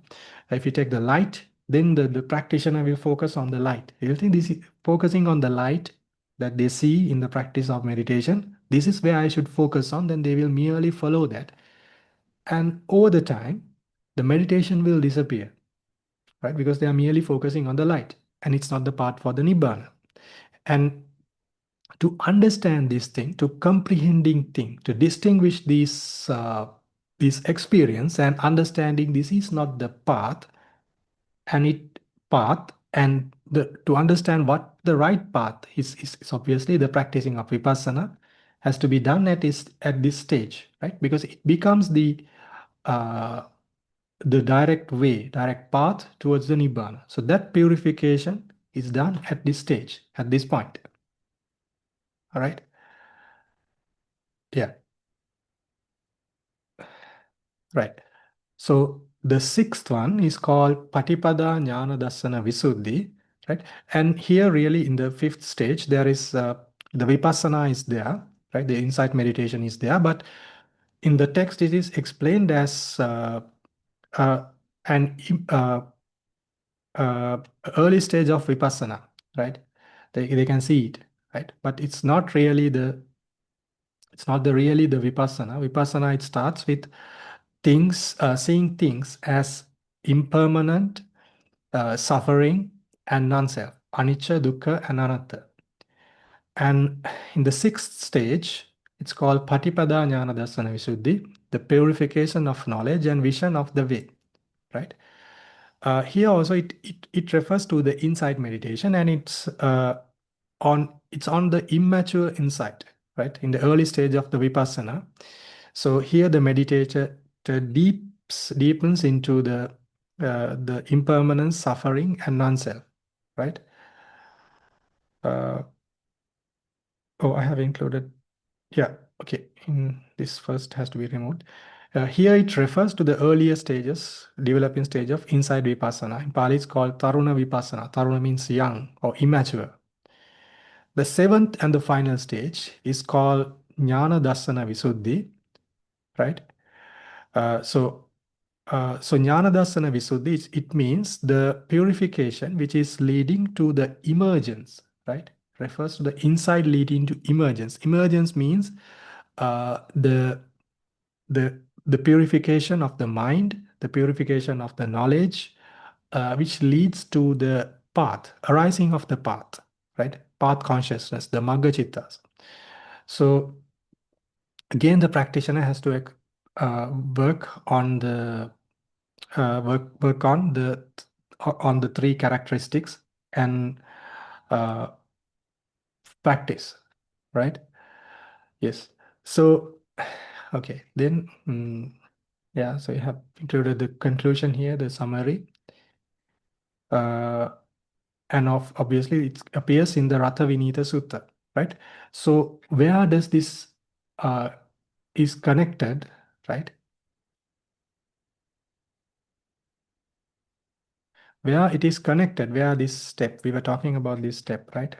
if you take the light, then the practitioner will focus on the light. He will think this is focusing on the light that they see in the practice of meditation, this is where I should focus on. Then they will merely follow that, and over the time the meditation will disappear, right? Because they are merely focusing on the light and it's not the path for the nibbana. And to understand this thing, to comprehending thing, to distinguish this experience and understanding this is not the path, and it path and to understand what the right path is obviously the practicing of vipassana has to be done at this stage, right? Because it becomes uh, the direct way, direct path towards the nibbana. So that purification is done at this stage, at this point. All right. Yeah. Right. So the sixth one is called Patipada Jnana Dassana Visuddhi, right? And here really in the fifth stage, there is the vipassana is there, right? The insight meditation is there, but in the text it is explained as uh, an uh, early stage of vipassana, right? They can see it, right? But it's not really the vipassana. Vipassana, it starts with things, seeing things as impermanent, suffering, and non-self, anicca, dukkha, and anatta. And in the sixth stage, it's called Patipada Jnana Dassana Visuddhi, the purification of knowledge and vision of the way, right? Here also it refers to the insight meditation, and it's on the immature insight, right? In the early stage of the vipassana. So here the meditator deepens into the impermanence, suffering, and non-self, right? Oh, I have included. Yeah, okay. This first has to be removed. Here it refers to the earlier stages, developing stage of inside vipassana. In Pali, it's called Taruna Vipassana. Taruna means young or immature. The seventh and the final stage is called Jnana Dassana Visuddhi, right? So Jnana Dassana Visuddhi, it means the purification which is leading to the emergence, right? Refers to the inside leading to emergence. Emergence means the the purification of the mind, the purification of the knowledge, which leads to the path, arising of the path, right? Path consciousness, the Magga Chittas. So again, the practitioner has to work on the work on the three characteristics and practice, right? Yes. So okay, then yeah. So you have included the conclusion here, the summary. And obviously it appears in the Ratha Vinita Sutta, right? So where does this is connected, right? Where it is connected, where this step, we were talking about this step, right?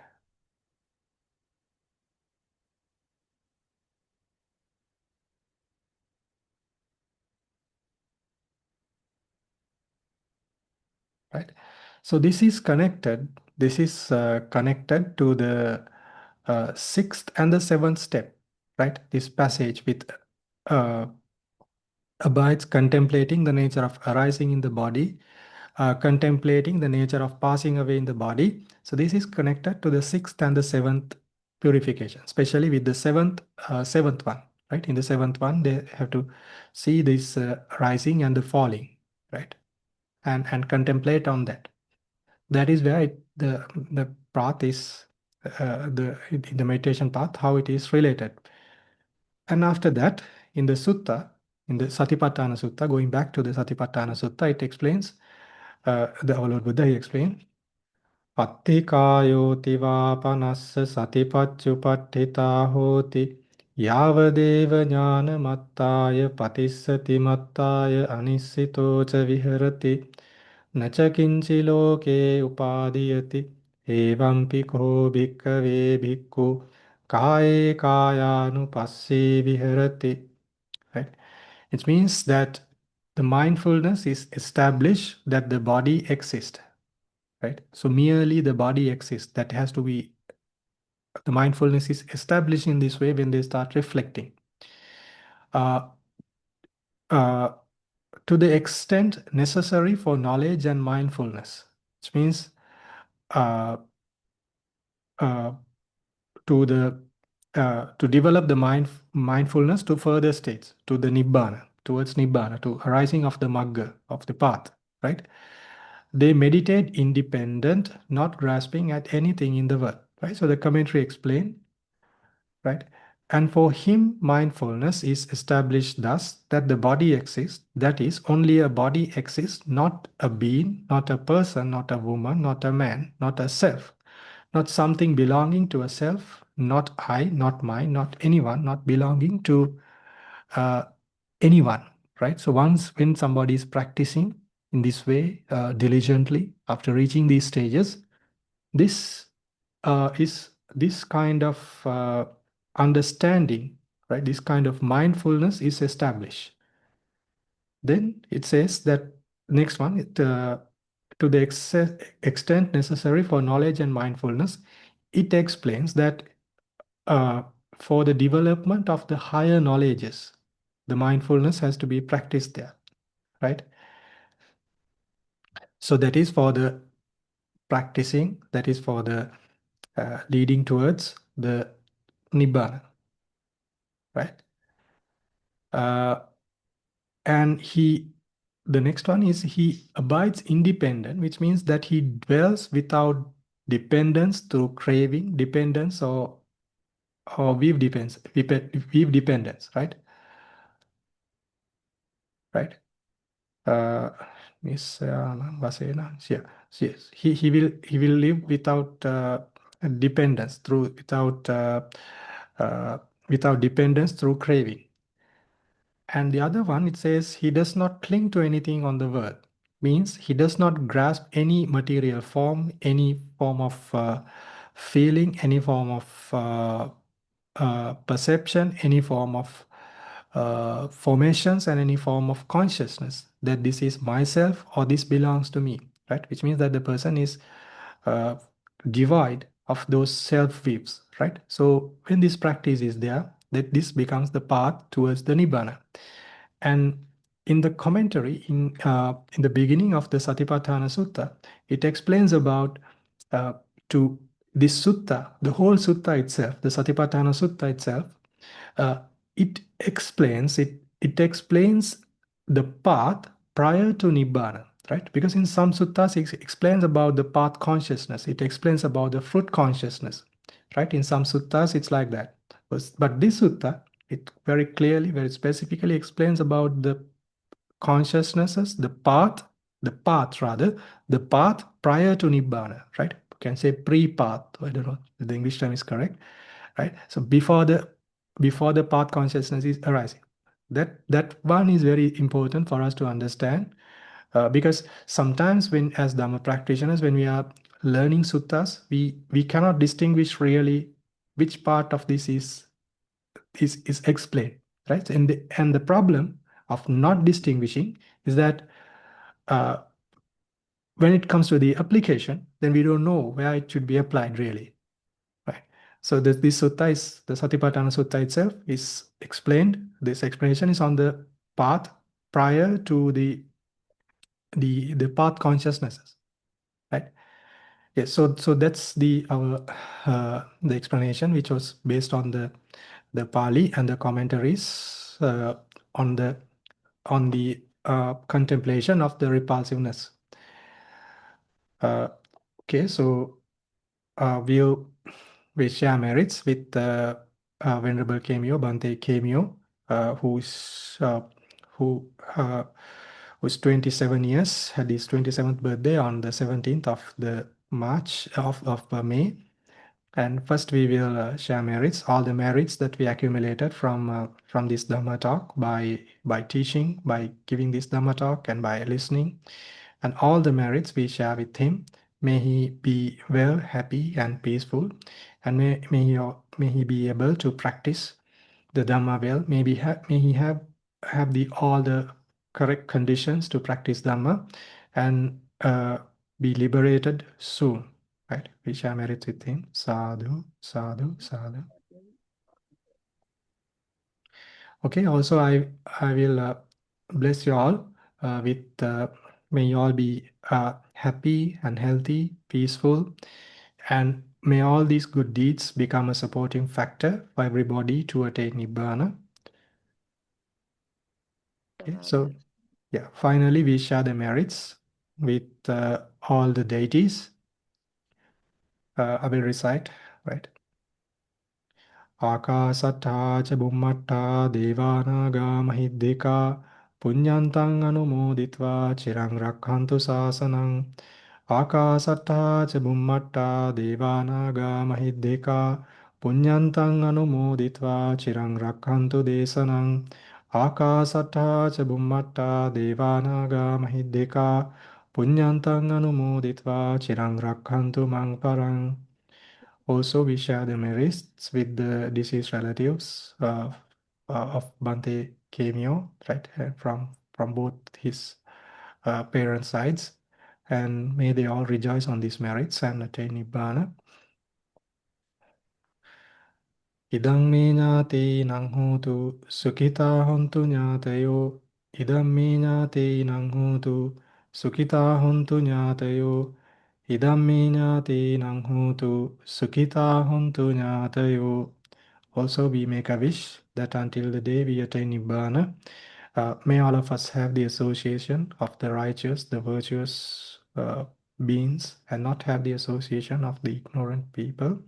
Right. So this is connected. This is connected to the sixth and the seventh step, right? This passage with uh, abides contemplating the nature of arising in the body, contemplating the nature of passing away in the body. So this is connected to the sixth and the seventh purification, especially with the seventh one, right? In the seventh one, they have to see this rising and the falling, right? And contemplate on that. That is where the path is the meditation path, how it is related. And after that, in the sutta, in the Satipatthana Sutta, going back to the Satipatthana Sutta, it explains, our Lord Buddha, he explained, Attikayo tivāpanassa satipaccupatthitāh hoti yāvadeva jnana mattāya patissati mattāya anissito ca viharati naca kinci loke upadiyati evampi ko bhikkhave bhikkhu kāye kāyānupassī viharati. Right? It means that the mindfulness is established that the body exists. Right? So merely the body exists. That has to be, the mindfulness is established in this way when they start reflecting. Uh, uh, to the extent necessary for knowledge and mindfulness, which means uh, uh, to develop the mindfulness to further states, to the nibbana, towards nibbana, to arising of the magga, of the path, right? They meditate independent, not grasping at anything in the world, right? So the commentary explained, right? And for him, mindfulness is established thus that the body exists, that is, only a body exists, not a being, not a person, not a woman, not a man, not a self, not something belonging to a self, not I, not mine, not anyone, not belonging to anyone, right? So once when somebody is practicing in this way diligently, after reaching these stages, this is this kind of understanding, right? This kind of mindfulness is established. Then it says that next one, to the extent necessary for knowledge and mindfulness, it explains that for the development of the higher knowledges, the mindfulness has to be practiced there, right? So that is for the practicing, that is for the leading towards the nibbana, right? And the next one is he abides independent, which means that he dwells without dependence through craving, dependence, or weave dependence, right? Right. Miss Vasena, yes, he will live without dependence through without dependence through craving. And the other one, it says he does not cling to anything on the world, means he does not grasp any material form, any form of feeling, any form of perception, any form of formations, and any form of consciousness that this is myself or this belongs to me, right? Which means that the person is devoid of those self views, right? So when this practice is there, that this becomes the path towards the nibbana. And in the commentary, in the beginning of the Satipatthana Sutta, it explains about to this sutta, the whole sutta itself, the Satipatthana Sutta itself. It explains the path prior to Nibbana, right? Because in some suttas it explains about the path consciousness. It explains about the fruit consciousness, right? In some suttas it's like that. But this sutta, it very clearly, very specifically explains about the consciousnesses, the path prior to Nibbana, right? You can say pre-path. I don't know if the English term is correct, right? So before the path consciousness is arising. That one is very important for us to understand, because sometimes when as Dhamma practitioners, when we are learning suttas, we cannot distinguish really which part of this is explained, right? And the problem of not distinguishing is that uh, when it comes to the application, then we don't know where it should be applied really, right? So this sutta is, the Satipatthana Sutta itself is explained. This explanation is on the path prior to the path consciousnesses, right? Yes, so that's the explanation, which was based on the Pali and the commentaries on the contemplation of the repulsiveness. Okay, so we share merits with Venerable Kemio, Bhante Kemio, who's who who's 27 years, had his 27th birthday on the 17th of the March of May. And first we will share merits, all the merits that we accumulated from this Dhamma talk by teaching, by giving this Dhamma talk, and by listening, and all the merits we share with him. May he be well, happy, and peaceful, and may he be able to practice the Dhamma well. May he have all the correct conditions to practice Dhamma, and be liberated soon. Right? We share merits with him. Sadhu, sadhu, sadhu. Okay. Also, I will bless you all with may you all be happy and healthy, peaceful, and may all these good deeds become a supporting factor for everybody to attain Nibbana. Okay. So yeah, finally we share the merits with all the deities. I will recite, right? ආකාසට්ඨා ච බුම්මට්ඨා දේවානාගා මහිද්దికා පුඤ්ඤන්තං අනුමෝදිත්වා චිරං රක්ඛන්තු ශාසනං ආකාසට්ඨා ච බුම්මට්ඨා දේවානාගා මහිද්దికා පුඤ්ඤන්තං අනුමෝදිත්වා චිරං රක්ඛන්තු දේශනං ආකාසට්ඨා ච බුම්මට්ඨා දේවානාගා මහිද්దికා පුඤ්ඤන්තං අනුමෝදිත්වා චිරං රක්ඛන්තු මං පරං. Also, we share the merits with the deceased relatives of Bhante Kemio, right, from both his parents' sides, and may they all rejoice on these merits and attain Nibbana. Idam me ñātīnaṃ hōtu sukhitā hontu ñātayo. Idam me ñātīnaṃ hōtu sukhitā hontu ñātayo. Idam me ñātīnaṃ hōtu sukhitā hontu ñātayo. Also, we make a wish that until the day we attain Nibbana, may all of us have the association of the righteous, the virtuous beings, and not have the association of the ignorant people.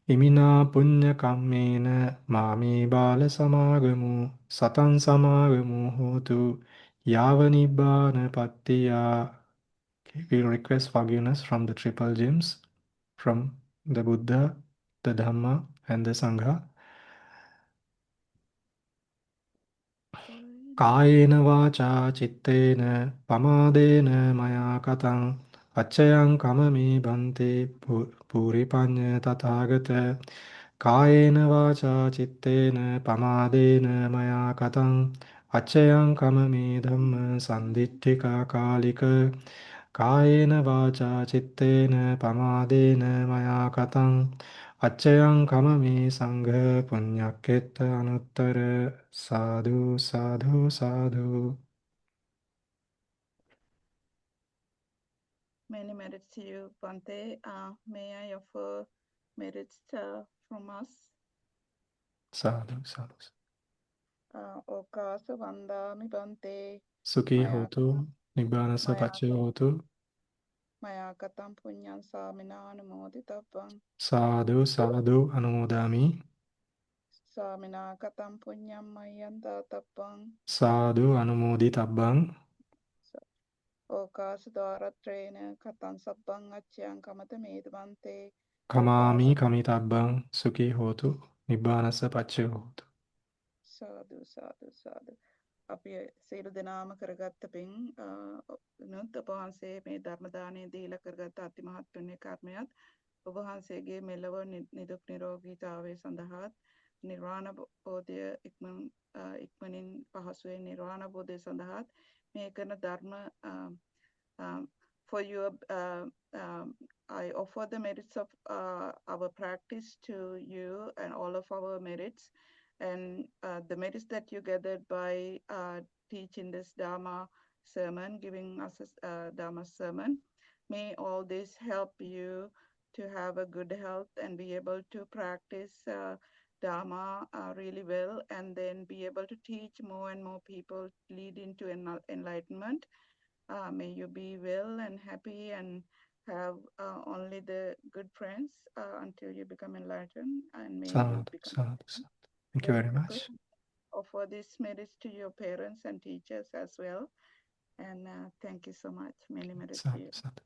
Imina punya kammena mami bala samagamu satan samagamu hotu yava nibbana pattiya. Okay, we request forgiveness from the triple gems, from the Buddha, the Dhamma, and the Sangha. Kāyena vācā cittena pamadena maya katang acchayang kamami bhante puripanya tathagata. Kāyena vācā cittena pamadena maya katang acchayang kamami dhamma sanditthika kālika. Kāyena vācā cittena pamadena maya katang Achayang kamami sangha punyaketa anuttara sadhu sadhu sadhu. Many merits to you, Bante. May I offer merits from us? Sadhu sadhu. Okasa vandami Bante. Sukhi Maya hotu, nibbana Maya sapache hotu. Maya katam punyam samina anumoditavam. Sadhu sadhu anumodami. Samina katam punyam mayantatavam. Sadhu anumoditabbang. Okasa dwaratrena katam sabbang achyang kamata medvante. Kamami kamitabbang sukhi hotu, nibbana sapache hotu. Sadhu, sadhu, sadhu. අපි සියලු දෙනාම කරගත්ත පින් නුත් ඔබ වහන්සේ මේ ධර්ම දාණය දීලා කරගත්ත අතිමහත් පුණ්‍ය කර්මයක් ඔබ වහන්සේගේ මෙලව නිදුක් නිරෝගීතාවය සඳහාත් නිර්වාණ බෝධය ඉක්මනින් පහසුවෙන් නිර්වාණ බෝධය සඳහාත් මේ කරන ධර්ම for your I offer the merits of our practice to you and all of our merits and the merits that you gathered by teaching this Dharma sermon, giving us a Dharma sermon. May all this help you to have a good health and be able to practice Dharma really well and then be able to teach more and more people, lead into enlightenment. May you be well and happy and have only the good friends until you become enlightened and may Sadhu you become sadhu sadhu. Thank you very very quickly. much. Offer this merits to your parents and teachers as well. And thank you so much. Many merits to Sadhu you. sadhu.